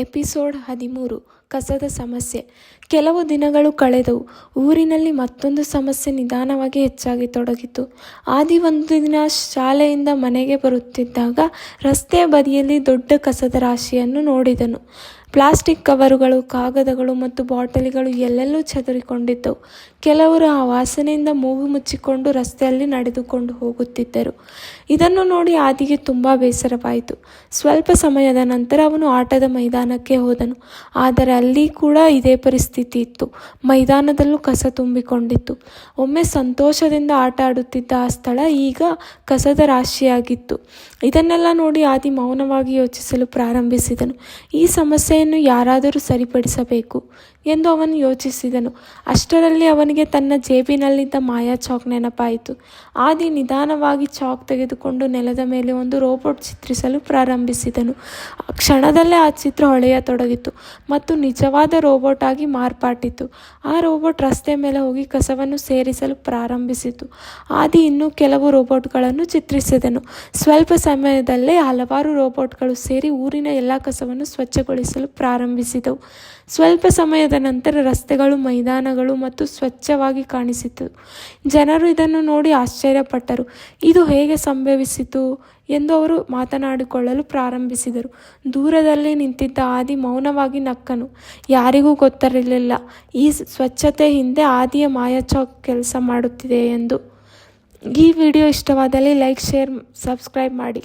Episode 13 ಕಸದ ಸಮಸ್ಯೆ. ಕೆಲವು ದಿನಗಳು ಕಳೆದವು. ಊರಿನಲ್ಲಿ ಮತ್ತೊಂದು ಸಮಸ್ಯೆ ನಿಧಾನವಾಗಿ ಹೆಚ್ಚಾಗಿ ತೊಡಗಿತು. ಆದಿ ಒಂದು ದಿನ ಶಾಲೆಯಿಂದ ಮನೆಗೆ ಬರುತ್ತಿದ್ದಾಗ ರಸ್ತೆಯ ಬದಿಯಲ್ಲಿ ದೊಡ್ಡ ಕಸದ ರಾಶಿಯನ್ನು ನೋಡಿದನು. ಪ್ಲಾಸ್ಟಿಕ್ ಕವರುಗಳು, ಕಾಗದಗಳು ಮತ್ತು ಬಾಟಲಿಗಳು ಎಲ್ಲೆಲ್ಲೂ ಚದುರಿಕೊಂಡಿದ್ದವು. ಕೆಲವರು ಆ ವಾಸನೆಯಿಂದ ಮೂಗು ಮುಚ್ಚಿಕೊಂಡು ರಸ್ತೆಯಲ್ಲಿ ನಡೆದುಕೊಂಡು ಹೋಗುತ್ತಿದ್ದರು. ಇದನ್ನು ನೋಡಿ ಆದಿಗೆ ತುಂಬ ಬೇಸರವಾಯಿತು. ಸ್ವಲ್ಪ ಸಮಯದ ನಂತರ ಅವನು ಆಟದ ಮೈದಾನಕ್ಕೆ ಹೋದನು. ಆದರೆ ಅಲ್ಲಿ ಕೂಡ ಇದೇ ಪರಿಸ್ಥಿತಿ ಇತ್ತು. ಮೈದಾನದಲ್ಲೂ ಕಸ ತುಂಬಿಕೊಂಡಿತ್ತು. ಒಮ್ಮೆ ಸಂತೋಷದಿಂದ ಆಟ ಆಡುತ್ತಿದ್ದ ಆ ಸ್ಥಳ ಈಗ ಕಸದ ರಾಶಿಯಾಗಿತ್ತು. ಇದನ್ನೆಲ್ಲ ನೋಡಿ ಆದಿ ಮೌನವಾಗಿ ಯೋಚಿಸಲು ಪ್ರಾರಂಭಿಸಿದನು. ಈ ಸಮಸ್ಯೆಯನ್ನು ಯಾರಾದರೂ ಸರಿಪಡಿಸಬೇಕು ಎಂದು ಅವನು ಯೋಚಿಸಿದನು. ಅಷ್ಟರಲ್ಲಿ ಅವನಿಗೆ ತನ್ನ ಜೇಬಿನಲ್ಲಿದ್ದ ಮಾಯಾ ಚಾಕ್ ನೆನಪಾಯಿತು. ಆದಿ ನಿಧಾನವಾಗಿ ಚಾಕ್ ತೆಗೆದುಕೊಂಡು ನೆಲದ ಮೇಲೆ ಒಂದು ರೋಬೋಟ್ ಚಿತ್ರಿಸಲು ಪ್ರಾರಂಭಿಸಿದನು. ಕ್ಷಣದಲ್ಲೇ ಆ ಚಿತ್ರ ಹೊಳೆಯತೊಡಗಿತು ಮತ್ತು ನಿಜವಾದ ರೋಬೋಟ್ ಆಗಿ ಮಾರ್ಪಾಟಿತು. ಆ ರೋಬೋಟ್ ರಸ್ತೆ ಮೇಲೆ ಹೋಗಿ ಕಸವನ್ನು ಸೇರಿಸಲು ಪ್ರಾರಂಭಿಸಿತು. ಆದಿ ಇನ್ನೂ ಕೆಲವು ರೋಬೋಟ್ಗಳನ್ನು ಚಿತ್ರಿಸಿದನು. ಸ್ವಲ್ಪ ಸಮಯದಲ್ಲೇ ಹಲವಾರು ರೋಬೋಟ್ಗಳು ಸೇರಿ ಊರಿನ ಎಲ್ಲ ಕಸವನ್ನು ಸ್ವಚ್ಛಗೊಳಿಸಲು ಪ್ರಾರಂಭಿಸಿದವು. ಸ್ವಲ್ಪ ಸಮಯದ ನಂತರ ರಸ್ತೆಗಳು, ಮೈದಾನಗಳು ಮತ್ತು ಸ್ವಚ್ಛವಾಗಿ ಕಾಣಿಸಿತು. ಜನರು ಇದನ್ನು ನೋಡಿ ಆಶ್ಚರ್ಯಪಟ್ಟರು. ಇದು ಹೇಗೆ ಸಂಭವಿಸಿತು ಎಂದು ಅವರು ಮಾತನಾಡಿಕೊಳ್ಳಲು ಪ್ರಾರಂಭಿಸಿದರು. ದೂರದಲ್ಲಿ ನಿಂತಿದ್ದ ಆದಿ ಮೌನವಾಗಿ ನಕ್ಕನು. ಯಾರಿಗೂ ಗೊತ್ತಿರಲಿಲ್ಲ ಈ ಸ್ವಚ್ಛತೆ ಹಿಂದೆ ಆದಿಯ ಮಾಯಾ ಚಾಕ್ ಕೆಲಸ ಮಾಡುತ್ತಿದೆ ಎಂದು. ಈ ವಿಡಿಯೋ ಇಷ್ಟವಾದಲ್ಲಿ ಲೈಕ್, ಶೇರ್, ಸಬ್ಸ್ಕ್ರೈಬ್ ಮಾಡಿ.